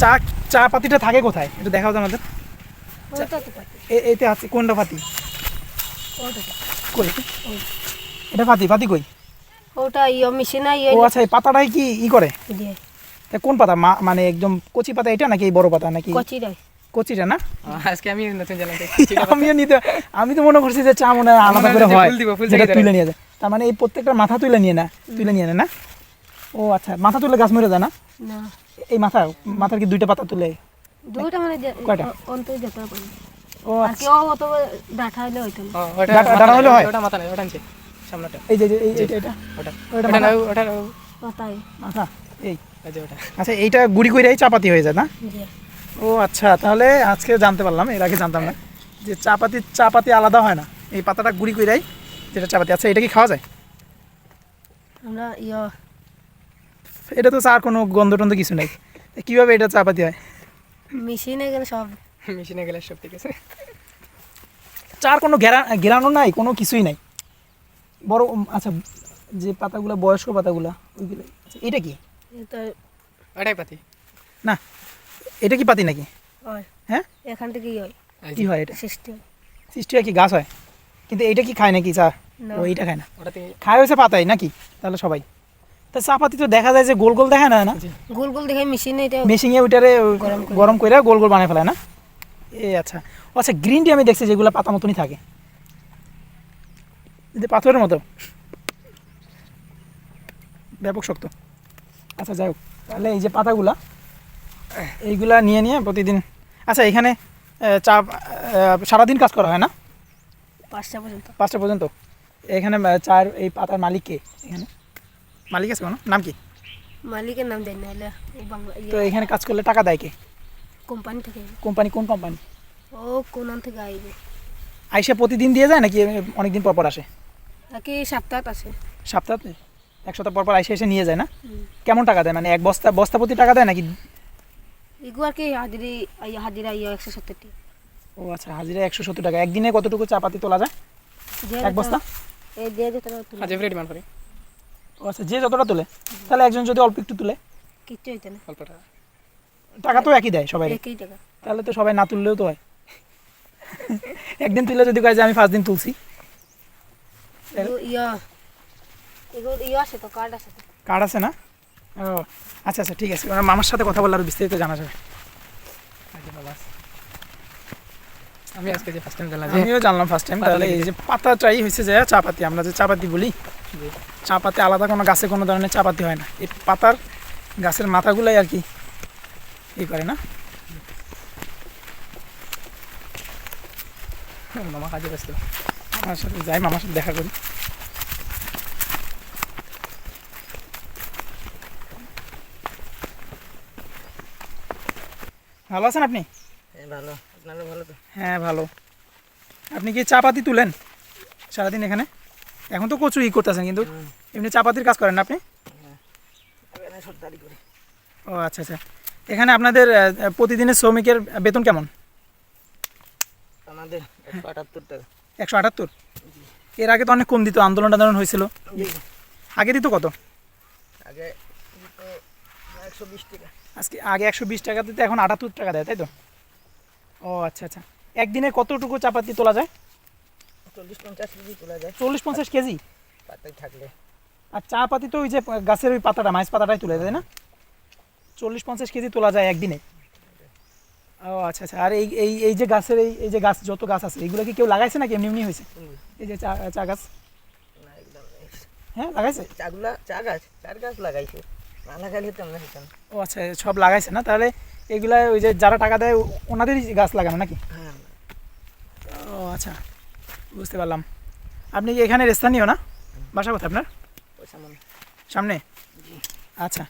চা চা পাতিটা থাকে কোথায় একটু দেখাও তো আমাদের। এতে আছে কোনটা পাতি? কই এটা পাতি? পাতি কই? ওটা ইয়ে মেশিনে ও আচ্ছা, এই পাতাটাই কি করে? তা কোন পাতা? মানে একদম কচি পাতা এটা নাকি এই বড় পাতা নাকি? কচিটা না? আজকে আমি নতুন জানলাম। আমি তো মনে করছি যে চা মনে হয় আলাদা করে হয়, যেটা তুলে নিয়ে যায়। তার মানে এই প্রত্যেকটা মাথা তুলে নিয়ে নেয় না? ও আচ্ছা, মাথা তুলে গাছ মরে যায় না? এই মাথার কি দুইটা পাতা তুলে? দুইটা মানে কয়টা? অন্তত যেতে পারে। ও আর আচ্ছা, কি ও তো ডাটা হইলে হইতো না। ডাটা হলে হয়? ওটা মাথা নাই, ওটা নিচে সামনেটা। এই যে এটা ওটা ওটা ওটা না, ওটা পাতাই মাথা এই। ওই যে ওটা। আচ্ছা, এইটা গুড়ি কইরাই চাপাতি হয়ে যায় না? জি। ও আচ্ছা, তাহলে আজকে জানতে পারলাম, এর আগে জানতাম না যে চাপাতি আলাদা হয় না, এই পাতাটা গুড়ি কইরাই যেটা চাপাতি। আচ্ছা, এটা কি খাওয়া যায়? আমরা এটা তো চার কোনো গন্ধ টন্ধ কিছু নেই, কীভাবে এটা চাপাতি হয়? মেশিনে গেলে সব মেশিনে গেলে সব ঠিক আছে। চার কোনো ঘেরানো নাই, কোনো কিছুই নাই বড়। আচ্ছা, যে পাতাগুলো বয়স্ক পাতাগুলো ওইগুলো। আচ্ছা, এটা কি? এটা ওটাই পাতি না, এটা কি পাতি নাকি? হয়। হ্যাঁ, এখান থেকে হয় কি হয় এটা? সিস্টেম সৃষ্টি হয় কি গাছ হয়? কিন্তু এইটা কি খায় নাকি চা? না। ও, এইটা খায় না, ওটাতে খায় হয়েছে পাতাই নাকি? তাহলে সবাই তা চা পাতি তো দেখা যায় যে গোল গোল দেখায় না? গোল গোল দেখে মেশিনে এটা মেশিনে ওইটারে গরম করে গোল গোল বানায় ফেলায় না? এই আচ্ছা। আচ্ছা, গ্রিন টি আমি দেখছি যেগুলো পাতা মতনই থাকে, যে পাথরের মতো ব্যাপক শক্ত। আচ্ছা, যাই হোক, তাহলে এই যে পাতাগুলা এইগুলা নিয়ে প্রতিদিন। আচ্ছা, এখানে চা সারাদিন কাজ করা হয় না? 5টা পর্যন্ত। 5টা পর্যন্ত। এখানে চার এই পাতার মালিক কে? এখানে মালিক আছে কোনো? নাম কি? মালিকের নাম দেয় না, হলে বাংলা তো এখানে কাজ করলে টাকা দেয় কে? কোম্পানি থেকে। কোম্পানি? কোন কোম্পানি? ও কোন থেকে আইবে? আইসা প্রতিদিন দিয়ে যায় নাকি অনেকদিন পর পর আসে? নাকি সপ্তাহ আছে। সপ্তাহে? এক সপ্তাহ পর পর এসে নিয়ে যায় না? কেমন টাকা দেয়? মানে এক বস্তা প্রতি টাকা দেয় নাকি? এগুলো আর কি হাজিরা 170 টাকা। ও আচ্ছা, হাজিরা 170 টাকা। একদিনে কতটুকু চাপাতি তোলা যায় এক বস্তা? এই দিয়ে যেতে আজ এভরি ডিমান্ড করে। ও আচ্ছা, যে যতটা তোলে। তাহলে একজন যদি অল্প একটু তুলে কিচ্ছু হইতো না, অল্প টাকা। টাকা তো একই দেয় সবাই? একই টাকা। তাহলে তো সবাই না তুললেও তো হয়। একদিন তুলে যদি কয় যে আমি 5 দিন তুলছি। এগুলো আছে তো, কার্ড আছে তো। কার্ড আছে না? ও আচ্ছা আচ্ছা, ঠিক আছে, ওনার মামার সাথে কথা বললে আরো বিস্তারিত জানা যাবে। আজকে বাবা আমি আজকে যে ফার্স্ট টাইম জানলাম। আমিও জানলাম ফার্স্ট টাইম। তাহলে এই যে পাতাটাই হয়েছে যে চাপাতি, আমরা যে চাপাতি বলি, চাপাতি আলাদা কোনো গাছে কোনো ধরনের চাপাতি হয় না, এই পাতার গাছের মাথাগুলাই আর কি এই করে না? মামা কাজে ব্যস্ত। আমার সাথে যাই, মামার সাথে দেখা করি। ভালো আছেন আপনি? ভালো, আপনারা ভালো তো? হ্যাঁ ভালো। আপনি কি চাপাতি তুলেন সারাদিন এখানে? এখন তো কচু করতেছেন, কিন্তু এমনি চাপাতির কাজ করেন না আপনি? ও আচ্ছা আচ্ছা। এখানে আপনাদের প্রতিদিনের শ্রমিকের বেতন কেমন? আমাদের 178 টাকা। 178? এর আগে তো অনেক কম দিত, আন্দোলন হয়েছিল। আগে দিত কত? আগে 120 টাকা। আগে 120 টাকা দিতে, এখন 78 টাকা দেয়, তাই তো? ও আচ্ছা আচ্ছা। একদিনে কতটুকু চাপাতি তোলা যায়? 40-50 কেজি তোলা যায়। 40-50 কেজি? পাতায় থাকলে। আর চা পাতি তো ওই যে গাছের ওই পাতাটা, মাছ পাতাটাই তুলে দেয় না? 40-50 কেজি তোলা যায় একদিনে? ও আচ্ছা আচ্ছা। আর এই যে গাছের এই যে গাছ, যত গাছ আছে এগুলো কি কেউ লাগাইছে নাকি এমনি হয়েছে? এই যে চা গাছ? হ্যাঁ লাগাইছে। চার গাছ লাগাইছে, না লাগাইলে তো আমরা হইতাম। ও আচ্ছা, সব লাগাইছে না? তাহলে এগুলা ওই যে যারা টাকা দেয় ওনাদেরই গাছ লাগানো নাকি? হ্যাঁ। ও আচ্ছা, বুঝতে পারলাম। আপনি কি এখানের স্থানীয় না? বাসা কোথায় আপনার? ওই সামনে। সামনে? আচ্ছা।